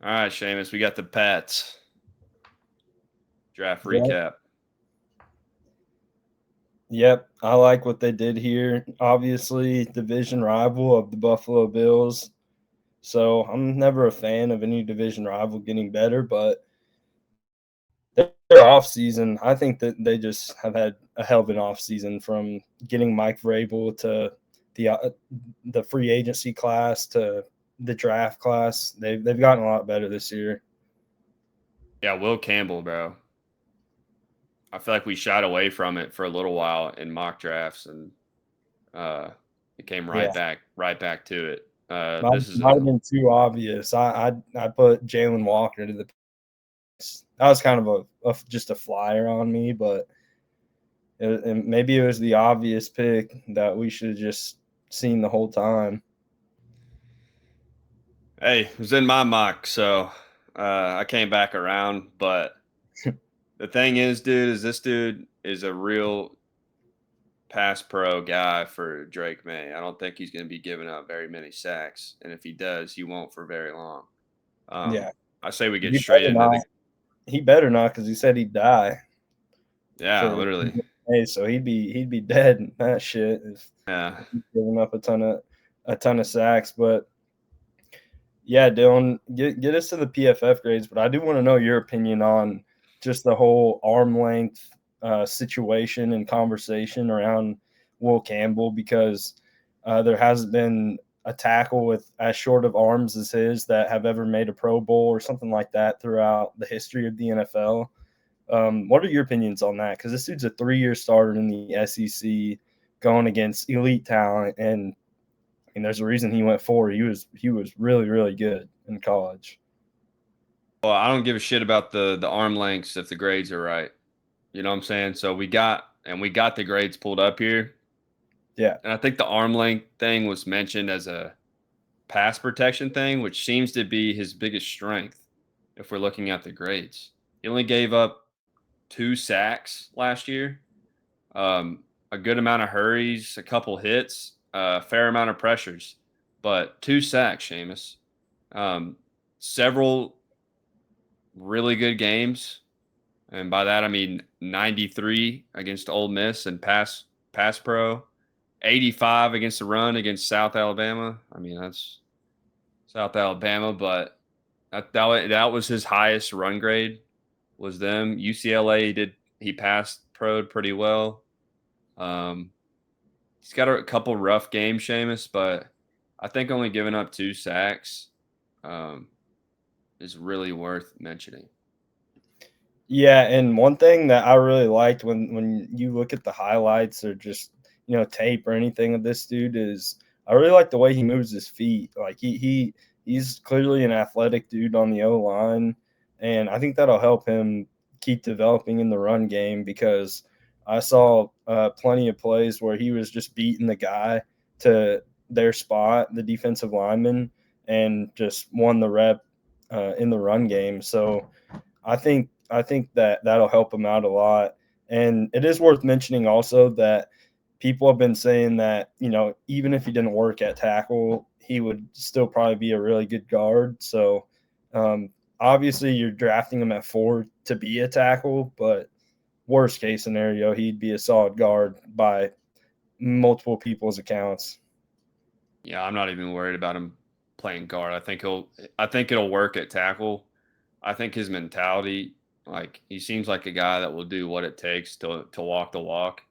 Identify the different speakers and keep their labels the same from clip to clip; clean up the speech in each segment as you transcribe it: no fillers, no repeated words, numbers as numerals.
Speaker 1: All right, Seamus, we got the Pats draft
Speaker 2: Yep.
Speaker 1: recap.
Speaker 2: Yep. I like what they did here. Obviously, division rival of the Buffalo Bills. So I'm never a fan of any division rival getting better, but their off season, I think that they just have had a hell of an off season from getting Mike Vrabel to the uh, the free agency class to the draft class. They've gotten a lot better this year.
Speaker 1: Yeah, Will Campbell, bro. I feel like we shied away from it for a little while in mock drafts, and uh, it came
Speaker 2: Yeah,
Speaker 1: right back to it.
Speaker 2: might,
Speaker 1: This is
Speaker 2: might
Speaker 1: a
Speaker 2: have been too obvious. I put Jalen Walker to the that was kind of just a flyer on me, but and maybe it was the obvious pick that we should have just seen the whole time.
Speaker 1: hey, it was in my mock, so I came back around. But the thing is, dude, is this dude is a real pass pro guy for Drake May. I don't think he's going to be giving up very many sacks, and if he does, he won't for very long.
Speaker 2: Yeah,
Speaker 1: I say we get
Speaker 2: he
Speaker 1: straight
Speaker 2: better
Speaker 1: into
Speaker 2: not.
Speaker 1: the
Speaker 2: He better not because he said he'd die
Speaker 1: yeah,
Speaker 2: for.
Speaker 1: literally.
Speaker 2: Hey, so he'd be dead in that shit if
Speaker 1: Yeah.
Speaker 2: he's giving up a ton of sacks. But yeah, Dylan, get us to the PFF grades. But I do want to know your opinion on just the whole arm length situation and conversation around Will Campbell because there hasn't been a tackle with as short of arms as his that have ever made a Pro Bowl or something like that throughout the history of the NFL. What are your opinions on that? Because this dude's a 3-year starter in the SEC going against elite talent, and I mean, there's a reason he went 4. He was really really good in college.
Speaker 1: Well, I don't give a shit about the arm lengths if the grades are right. You know what I'm saying? So we got the grades pulled up here,
Speaker 2: Yeah,
Speaker 1: and I think the arm length thing was mentioned as a pass protection thing, which seems to be his biggest strength if we're looking at the grades. He only gave up 2 sacks last year, a good amount of hurries, a couple hits, a fair amount of pressures, but 2 sacks, Seamus. Several really good games, and by that I mean 93 against Ole Miss and pass pro, 85 against the run against South Alabama. I mean that's South Alabama, but that was his highest run grade was them. UCLA he passed pro'd pretty well. Um, he's got a couple rough games, Seamus, but I think only giving up 2 sacks um, is really worth mentioning.
Speaker 2: yeah. And one thing that I really liked when you look at the highlights or just tape or anything of this dude is I really like the way he moves his feet. Like he's clearly an athletic dude on the O line, and I think that'll help him keep developing in the run game because I saw plenty of plays where he was just beating the guy to their spot, the defensive lineman, and just won the rep in the run game. So I think that that'll help him out a lot. And it is worth mentioning also that people have been saying that even if he didn't work at tackle, he would still probably be a really good guard. So um, obviously you're drafting him at 4 to be a tackle, but worst case scenario, he'd be a solid guard by multiple people's accounts.
Speaker 1: Yeah, I'm not even worried about him playing guard. I think it'll work at tackle. I think his mentality, like he seems like a guy that will do what it takes to walk the walk.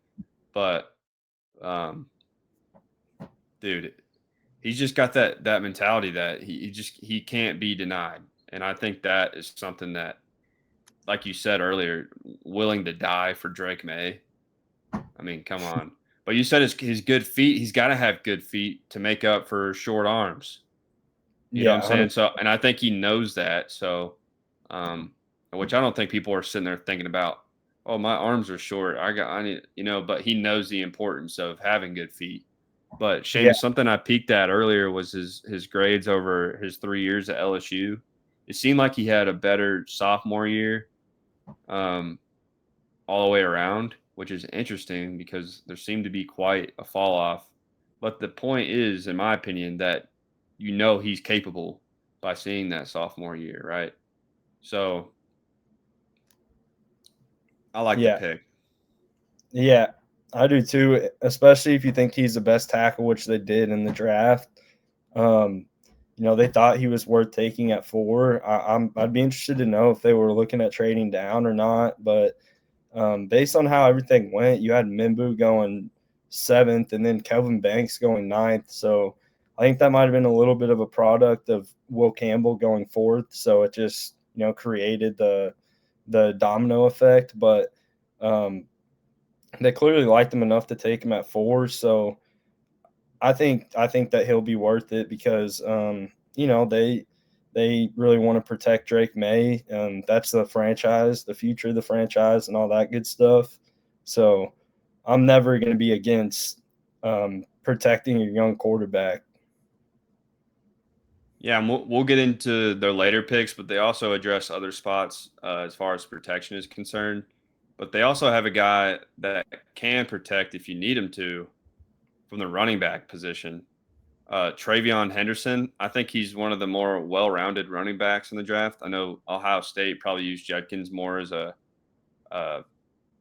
Speaker 1: But um, dude, he's just got that mentality that he can't be denied. And I think that is something that, like you said earlier, willing to die for Drake May. I mean, come on. But you said his good feet. He's got to have good feet to make up for short arms. You know what I'm
Speaker 2: Yeah,
Speaker 1: saying?
Speaker 2: 100.
Speaker 1: So, and I think he knows that. So, um, which I don't think people are sitting there thinking about. Oh, my arms are short. I need, but he knows the importance of having good feet. But
Speaker 2: Yeah,
Speaker 1: Seamus, something I peeked at earlier was his grades over his 3 years at LSU. It seemed like he had a better sophomore year, um, all the way around, which is interesting because there seemed to be quite a fall off. But the point is, in my opinion, that he's capable. by seeing that sophomore year, right? So I like the
Speaker 2: Yeah,
Speaker 1: pick.
Speaker 2: yeah, I do too. Especially if you think he's the best tackle, which they did in the draft. Um, they thought he was worth taking at 4. I'd be interested to know if they were looking at trading down or not. But based on how everything went, you had Mimbu going 7th and then Kelvin Banks going 9th. So I think that might have been a little bit of a product of Will Campbell going 4th. So it just created the domino effect. But um, they clearly liked him enough to take him at 4. So I think that he'll be worth it because they really want to protect Drake May. That's the franchise, the future of the franchise, and all that good stuff. So I'm never going to be against protecting your young quarterback.
Speaker 1: Yeah, and we'll get into their later picks, but they also address other spots as far as protection is concerned. But they also have a guy that can protect if you need him to from the running back position. Travion Henderson, I think he's one of the more well-rounded running backs in the draft. I know Ohio State probably used Judkins more as a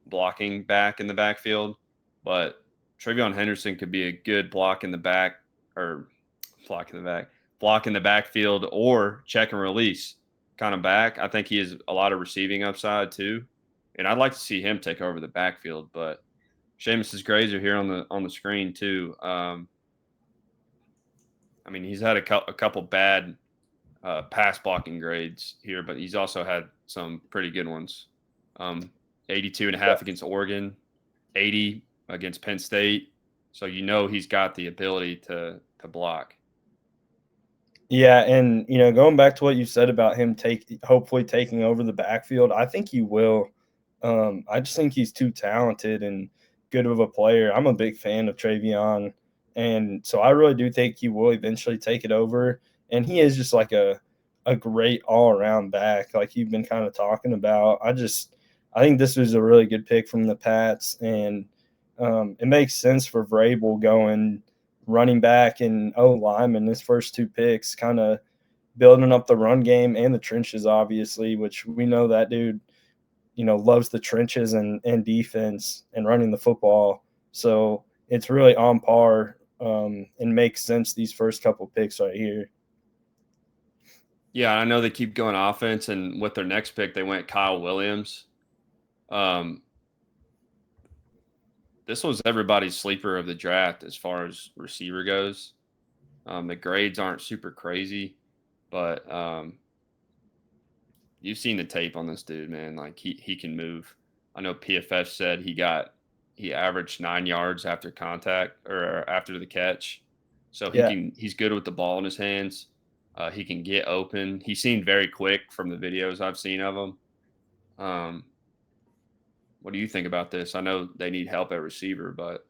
Speaker 1: blocking back in the backfield, but Travion Henderson could be a good block in the back or block in the back, block in the backfield or check and release kind of back. I think he has a lot of receiving upside too, and I'd like to see him take over the backfield. But Seamus's grades are here on the screen too. I mean, he's had a couple bad pass blocking grades here, but he's also had some pretty good ones. Um, 82 and a half against Oregon, 80 against Penn State. So he's got the ability to block.
Speaker 2: Yeah, and going back to what you said about him hopefully taking over the backfield, I think he will. I just think he's too talented and good of a player. I'm a big fan of Travion, and so I really do think he will eventually take it over. And he is just like a great all around back, like you've been kind of talking about. I think this was a really good pick from the Pats, and it makes sense for Vrabel going running back and lineman. His first 2 picks, kind of building up the run game and the trenches, obviously, which we know that dude, loves the trenches and defense and running the football. So it's really on par and makes sense these first couple picks right here.
Speaker 1: Yeah, I know they keep going offense, and with their next pick, they went Kyle Williams. Um, this was everybody's sleeper of the draft as far as receiver goes. The grades aren't super crazy, but you've seen the tape on this dude, man. Like he can move. I know PFF said he averaged 9 yards after contact or after the catch, so
Speaker 2: Yeah.
Speaker 1: he's good with the ball in his hands. He can get open. He seemed very quick from the videos I've seen of him. Um, what do you think about this? I know they need help at receiver, but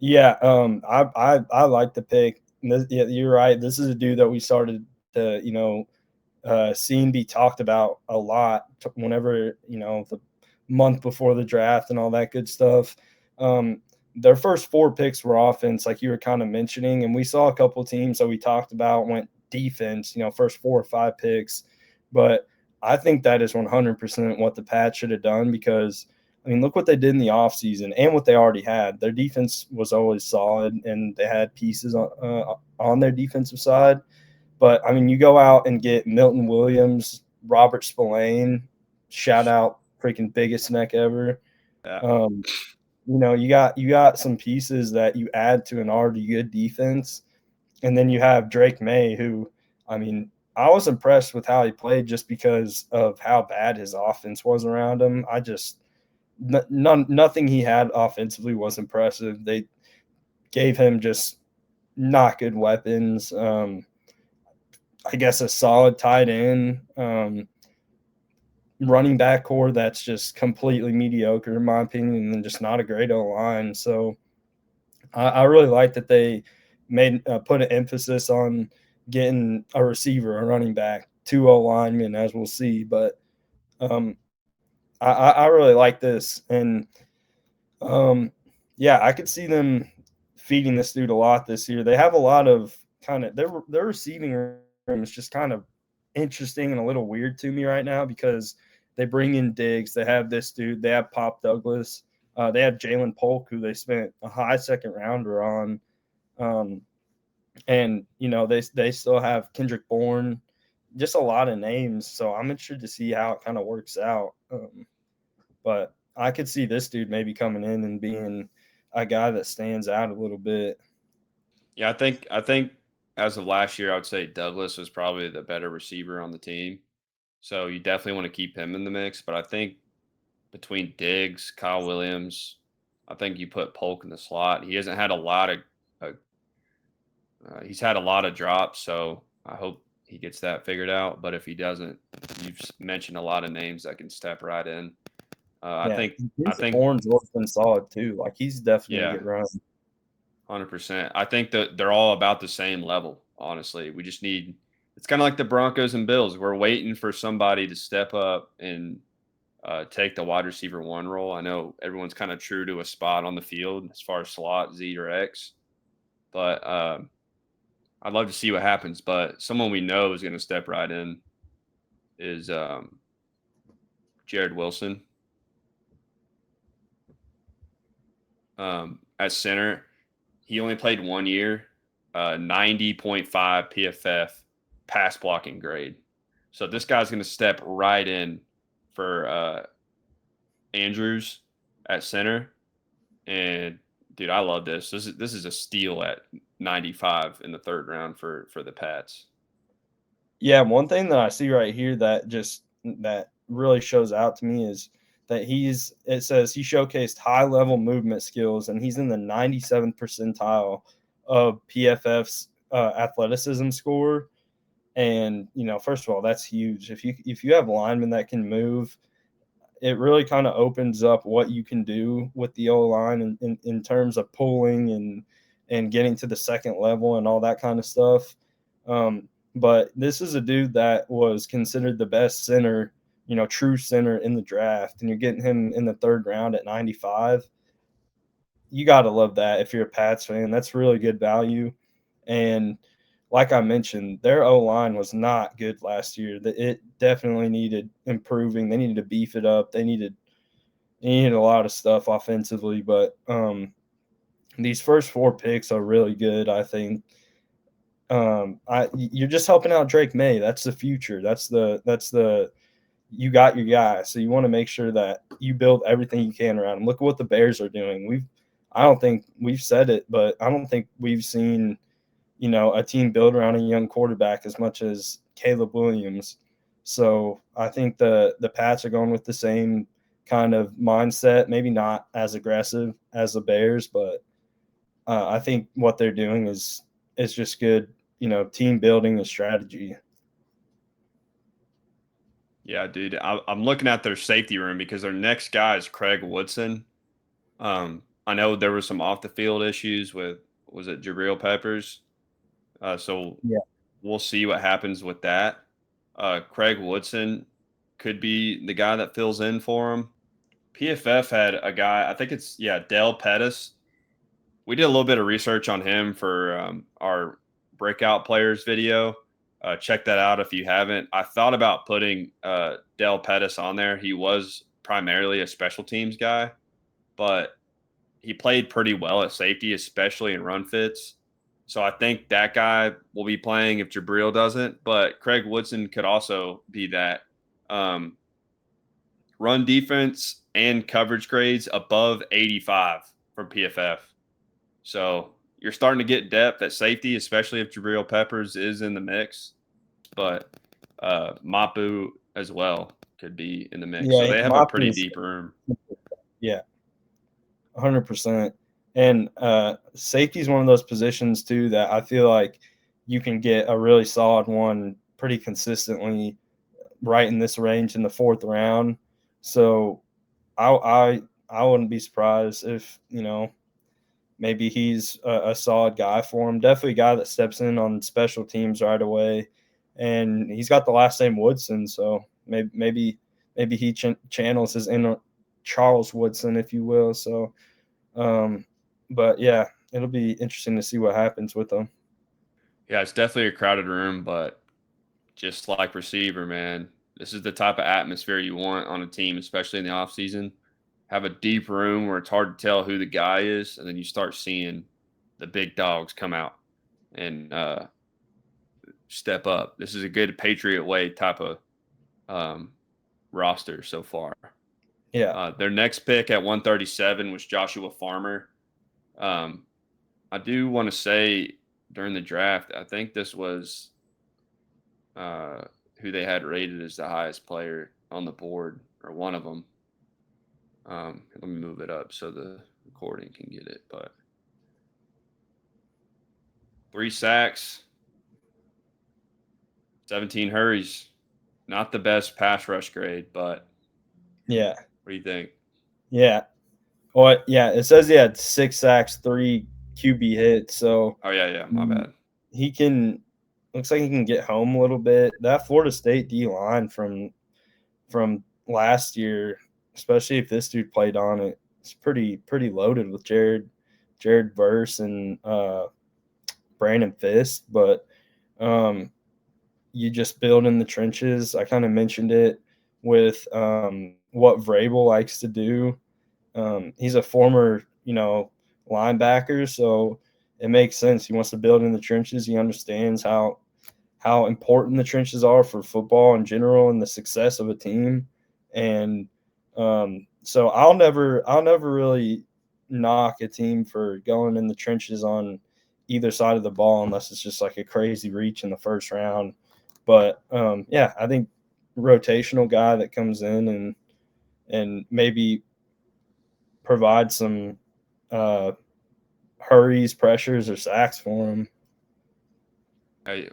Speaker 2: Yeah, I like the pick. Yeah, you're right. This is a dude that we started to seen be talked about a lot whenever the month before the draft and all that good stuff. Their first 4 picks were offense, like you were kind of mentioning, and we saw a couple teams that we talked about went defense. First 4 or 5 picks, but I think that is 100% what the Pats should have done because. I mean, look what they did in the offseason and what they already had. Their defense was always solid, and they had pieces on their defensive side. But I mean, you go out and get Milton Williams, Robert Spillane, shout out, freaking biggest neck ever.
Speaker 1: yeah,
Speaker 2: Um, you got some pieces that you add to an already good defense, and then you have Drake May, who, I mean, I was impressed with how he played just because of how bad his offense was around him. Nothing he had offensively was impressive. They gave him just not good weapons. I guess a solid tight end, running back core that's just completely mediocre in my opinion, and just not a great O line. So I really like that they made put an emphasis on getting a receiver, a running back, 2 O linemen, as we'll see. But I really like this, and um, yeah, I could see them feeding this dude a lot this year. They have a lot of kind of their receiving room is just kind of interesting and a little weird to me right now because they bring in Diggs, they have this dude, they have Pop Douglas, they have Jalen Polk, who they spent a high second rounder on, um, and they still have Kendrick Bourne, just a lot of names. So I'm interested to see how it kind of works out. But I could see this dude maybe coming in and being a guy that stands out a little bit.
Speaker 1: Yeah, I think as of last year, I would say Douglas was probably the better receiver on the team. So you definitely want to keep him in the mix. But I think between Diggs, Kyle Williams, I think you put Polk in the slot. He hasn't had a lot of uh, he's had a lot of drops, so I hope he gets that figured out. But if he doesn't, you've mentioned a lot of names that can step right in. I
Speaker 2: Yeah,
Speaker 1: think I
Speaker 2: Kendrick
Speaker 1: think
Speaker 2: Bourne's always been solid too. Like he's definitely gonna
Speaker 1: yeah,
Speaker 2: get run.
Speaker 1: 100%. I think that they're all about the same level. Honestly, we just need. It's kind of like the Broncos and Bills. We're waiting for somebody to step up and take the wide receiver one role. I know everyone's kind of true to a spot on the field as far as slot, Z or X, but I'd love to see what happens. But someone we know is going to step right in is Jared Wilson at center. He only played 1 year, 90.5 PFF pass blocking grade. So this guy's going to step right in for Andrews at center. And dude, I love this. This is a steal at 95 in the third round for the Pats.
Speaker 2: Yeah, one thing that I see right here that really shows out to me is that it says he showcased high level movement skills and he's in the 97th percentile of PFF's athleticism score. And first of all, that's huge. If you have linemen that can move, it really kind of opens up what you can do with the O line in terms of pulling and getting to the second level and all that kind of stuff. But this is a dude that was considered the best center, true center in the draft, and you're getting him in the third round at 95. You got to love that if you're a Pats fan. That's really good value. And like I mentioned, their O line was not good last year. It definitely needed improving. They needed to beef it up. They needed a lot of stuff offensively. But these first four picks are really good. I think you're just helping out Drake May. That's the future. That's the you got your guy. So you want to make sure that you build everything you can around him. Look at what the Bears are doing. I don't think we've said it, but I don't think we've seen a team build around a young quarterback as much as Caleb Williams. So I think the Pats are going with the same kind of mindset, maybe not as aggressive as the Bears, but I think what they're doing is just good, team building and strategy.
Speaker 1: Yeah, dude. I'm looking at their safety room because their next guy is Craig Woodson. I know there were some off the field issues with was it Jabril Peppers. So
Speaker 2: Yeah.
Speaker 1: we'll see what happens with that. Craig Woodson could be the guy that fills in for him. PFF had a guy, I think it's Dale Pettis. We did a little bit of research on him for our breakout players video. Check that out if you haven't. I thought about putting Dale Pettis on there. He was primarily a special teams guy, but he played pretty well at safety, especially in run fits. So I think that guy will be playing if Jabril doesn't. But Craig Woodson could also be that. Um, Run defense and coverage grades above 85 from PFF. So you're starting to get depth at safety, especially if Jabril Peppers is in the mix. But Mapu as well could be in the mix. So
Speaker 2: Yeah,
Speaker 1: they have a pretty
Speaker 2: Mapu's
Speaker 1: deep room.
Speaker 2: yeah, 100%. And safety is one of those positions too that I feel like you can get a really solid one pretty consistently right in this range in the fourth round. So I I I wouldn't be surprised if maybe he's a solid guy for him. Definitely a guy that steps in on special teams right away, and he's got the last name Woodson, so maybe he channels his inner Charles Woodson, if you will. So, but it'll be interesting to see what happens with him.
Speaker 1: Yeah, it's definitely a crowded room, but just like receiver, man. This is the type of atmosphere you want on a team, especially in the offseason. Have a deep room where it's hard to tell who the guy is, and then you start seeing the big dogs come out and step up. This is a good Patriot way type of um, roster so far.
Speaker 2: Yeah.
Speaker 1: Their next pick at 137 was Joshua Farmer. Um, I do want to say during the draft, I think this was uh, who they had rated as the highest player on the board, or one of them. Let me move it up so the recording can get it. But 3 sacks, 17 hurries. Not the best pass rush grade, but
Speaker 2: Yeah.
Speaker 1: what do you think?
Speaker 2: Yeah. Well, yeah, it says he had 6 sacks, 3 QB hits. So
Speaker 1: Oh yeah, my bad.
Speaker 2: he can looks like he can get home a little bit. That Florida State D line from last year, especially if this dude played on it, it's pretty loaded with Jared Verse and Brandon Fisk. But you just build in the trenches. I kind of mentioned it with what Vrabel likes to do. He's a former, linebacker, so it makes sense. He wants to build in the trenches. He understands how important the trenches are for football in general and the success of a team. And so I'll never really knock a team for going in the trenches on either side of the ball unless it's just like a crazy reach in the first round. But yeah, I think rotational guy that comes in and maybe provide some uh, hurries, pressures, or sacks for him.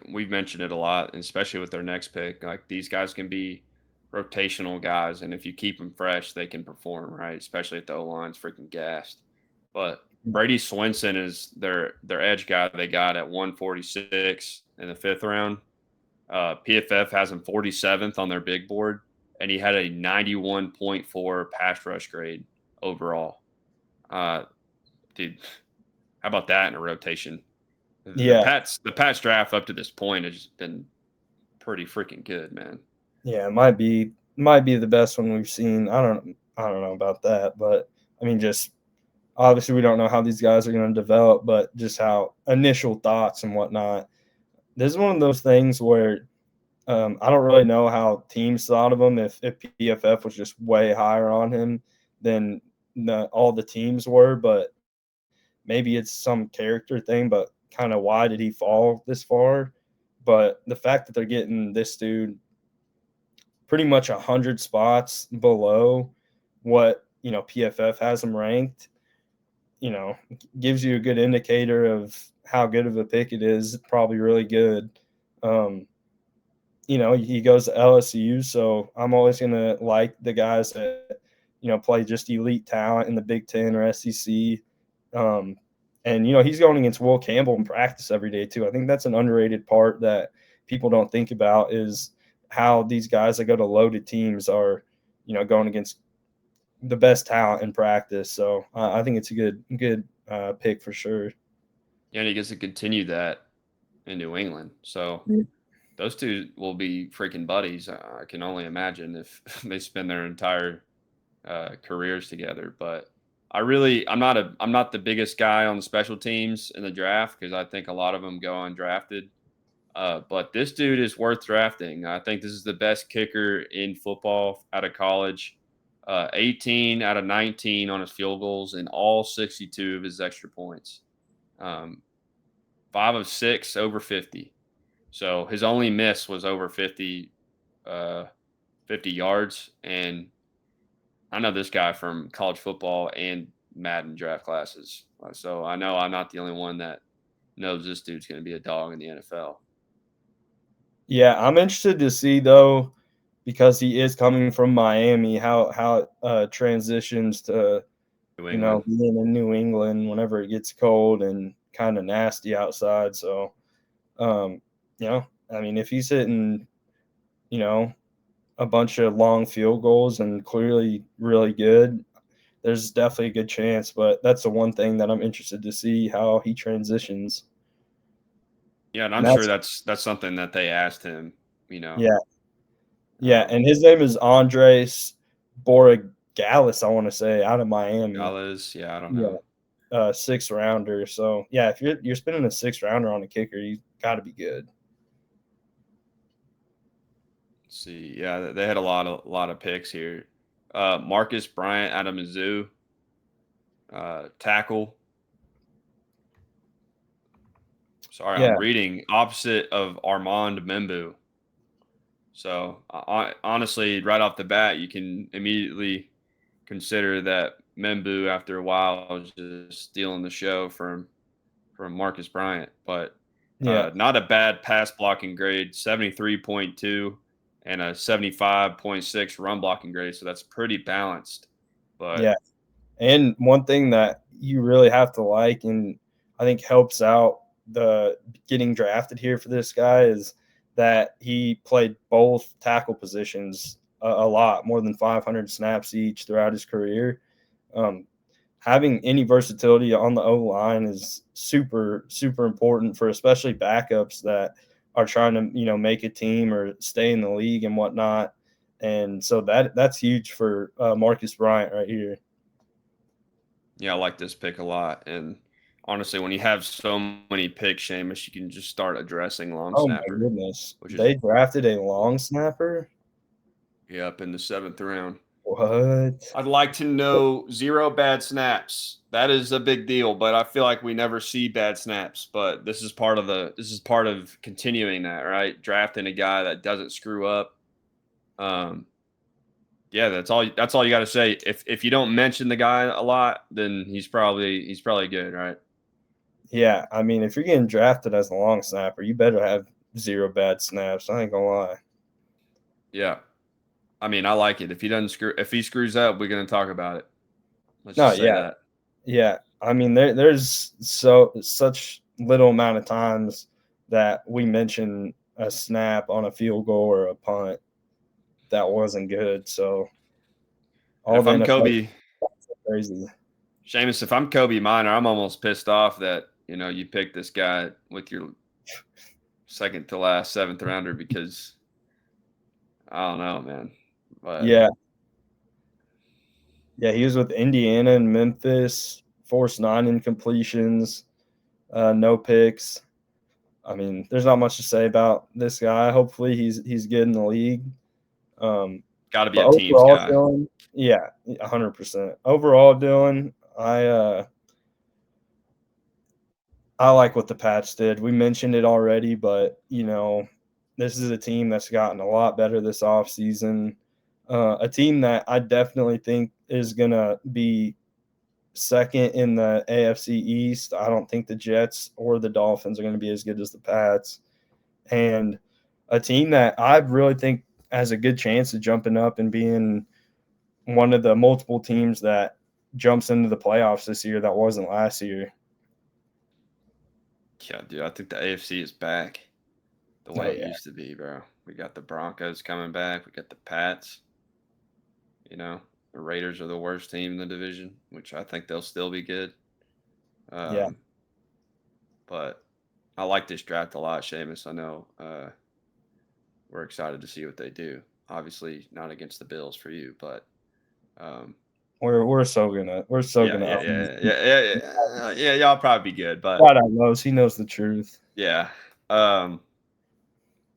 Speaker 1: We've mentioned it a lot, especially with their next pick. Like these guys can be rotational guys, and if you keep them fresh, they can perform, right? Especially if the O line's freaking gassed. But Brady Swinson is their edge guy they got at 146 in the 5th round. PFF has him 47th on their big board, and he had a 91.4 pass rush grade overall. Uh, Dude, how about that in a rotation? The
Speaker 2: Yeah,
Speaker 1: Pats draft up to this point has been pretty freaking good, man.
Speaker 2: yeah, it might be the best one we've seen. I don't know about that, but I mean, just obviously we don't know how these guys are going to develop, but just how initial thoughts and whatnot. This is one of those things where I don't really know how teams thought of him. If PFF was just way higher on him than all the teams were, but maybe it's some character thing. But kind of why did he fall this far? But the fact that they're getting this dude pretty much 100 spots below what PFF has him ranked, gives you a good indicator of how good of a pick it is. Probably really good. Um, he goes to LSU, so I'm always gonna like the guys that play just elite talent in the Big Ten or SEC. Um, and he's going against Will Campbell in practice every day too. I think that's an underrated part that people don't think about is how these guys that go to loaded teams are, going against the best talent in practice. So I think it's a good pick for sure.
Speaker 1: Yeah, and he gets to continue that in New England. So those two will be freaking buddies. I can only imagine if they spend their entire careers together. But I'm not the biggest guy on the special teams in the draft because I think a lot of them go undrafted. But this dude is worth drafting. I think this is the best kicker in football out of college. 18 out of 19 on his field goals and all 62 of his extra points. Um, 5 of 6 over 50. So his only miss was over uh, 50 yards. And I know this guy from college football and Madden draft classes. So I know I'm not the only one that knows this dude's going to be a dog in the NFL.
Speaker 2: Yeah, I'm interested to see though, because he is coming from Miami, how it transitions to
Speaker 1: New England.
Speaker 2: being in New England whenever it gets cold and kind of nasty outside. So, um, I mean, if he's hitting, you know, a bunch of long field goals and clearly really good, there's definitely a good chance. But that's the one thing that I'm interested to see how he transitions.
Speaker 1: Yeah, and
Speaker 2: And
Speaker 1: I'm sure
Speaker 2: that's
Speaker 1: that's something that they asked him, you know.
Speaker 2: Yeah, yeah,
Speaker 1: Um,
Speaker 2: and his name is Andres Borregales, I wanna say, out of Miami.
Speaker 1: Galez, yeah, I don't
Speaker 2: Yeah,
Speaker 1: know.
Speaker 2: 6th rounder, so, yeah, if you're spending a 6th rounder on a kicker, you gotta be good.
Speaker 1: Let's see, yeah, they had a lot of picks here. Marcus Bryant out of Mizzou, tackle. Sorry,
Speaker 2: Yeah,
Speaker 1: I'm reading opposite of Armand Membu. So honestly, right off the bat, you can immediately consider that Membu, after a while, was just stealing the show from Marcus Bryant. But
Speaker 2: yeah,
Speaker 1: not a bad pass blocking grade, 73.2 and a 75.6 run blocking grade. So that's pretty balanced.
Speaker 2: yeah.
Speaker 1: But
Speaker 2: And one thing that you really have to like, and I think helps out the getting drafted here for this guy, is that he played both tackle positions a lot, more than 500 snaps each throughout his career. Um, Having any versatility on the O line is super, super important for especially backups that are trying to, make a team or stay in the league and whatnot. And so that's huge for Marcus Bryant right here.
Speaker 1: yeah, I like this pick a lot. And honestly, when you have so many picks, Seamus, you can just start addressing long
Speaker 2: Oh my
Speaker 1: snapper,
Speaker 2: goodness.
Speaker 1: which is
Speaker 2: They drafted a long snapper?
Speaker 1: yeah, up in the seventh round.
Speaker 2: What?
Speaker 1: I'd like to know zero bad snaps. That is a big deal, but I feel like we never see bad snaps. But this is part of continuing that, right? Drafting a guy that doesn't screw up. Um, yeah, that's all you got to say. If you don't mention the guy a lot, then he's probably good, right?
Speaker 2: Yeah, I mean, if you're getting drafted as a long snapper, you better have 0 bad snaps, I ain't gonna lie.
Speaker 1: Yeah, I mean, I like it. If he screws up, we're gonna talk about it. Let's
Speaker 2: No,
Speaker 1: just say
Speaker 2: yeah,
Speaker 1: that.
Speaker 2: yeah. I mean, there's such little amount of times that we mention a snap on a field goal or a punt that wasn't good, so
Speaker 1: And
Speaker 2: all
Speaker 1: if
Speaker 2: the
Speaker 1: I'm
Speaker 2: NFL
Speaker 1: Kobe,
Speaker 2: crazy.
Speaker 1: Seamus, if I'm Kobe Minor, I'm almost pissed off that you picked this guy with your second to last seventh rounder because I don't know, man. But
Speaker 2: Yeah, yeah, he was with Indiana and Memphis, forced 9 incompletions, no picks. I mean, there's not much to say about this guy. Hopefully, he's good in the league. Um,
Speaker 1: got to be
Speaker 2: but
Speaker 1: a teams
Speaker 2: overall,
Speaker 1: guy.
Speaker 2: Dylan, yeah, 100%. Overall, Dylan, I like what the Pats did. We mentioned it already, but this is a team that's gotten a lot better this offseason. A team that I definitely think is gonna be second in the AFC East. I don't think the Jets or the Dolphins are going to be as good as the Pats. And a team that I really think has a good chance of jumping up and being one of the multiple teams that jumps into the playoffs this year that wasn't last year.
Speaker 1: Yeah, dude, I think the AFC is back the
Speaker 2: Oh
Speaker 1: way it
Speaker 2: yeah.
Speaker 1: used to be, bro. We got the Broncos coming back. We got the Pats. You know, the Raiders are the worst team in the division, which I think they'll still be good.
Speaker 2: Yeah.
Speaker 1: Um, but I like this draft a lot, Seamus. I know we're excited to see what they do. Obviously, not against the Bills for you, but um,
Speaker 2: We're so gonna
Speaker 1: yeah,
Speaker 2: own this
Speaker 1: yeah,
Speaker 2: team.
Speaker 1: yeah, yeah, yeah, yeah. Y'all probably be good, but
Speaker 2: God knows he knows the truth.
Speaker 1: yeah. Um,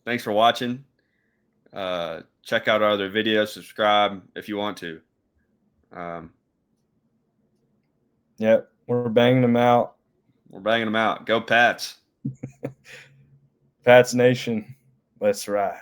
Speaker 1: thanks for watching. Check out our other videos. Subscribe if you want to. Um,
Speaker 2: Yep. We're banging them out.
Speaker 1: we're banging them out. Go Pats.
Speaker 2: Pats Nation. Let's ride.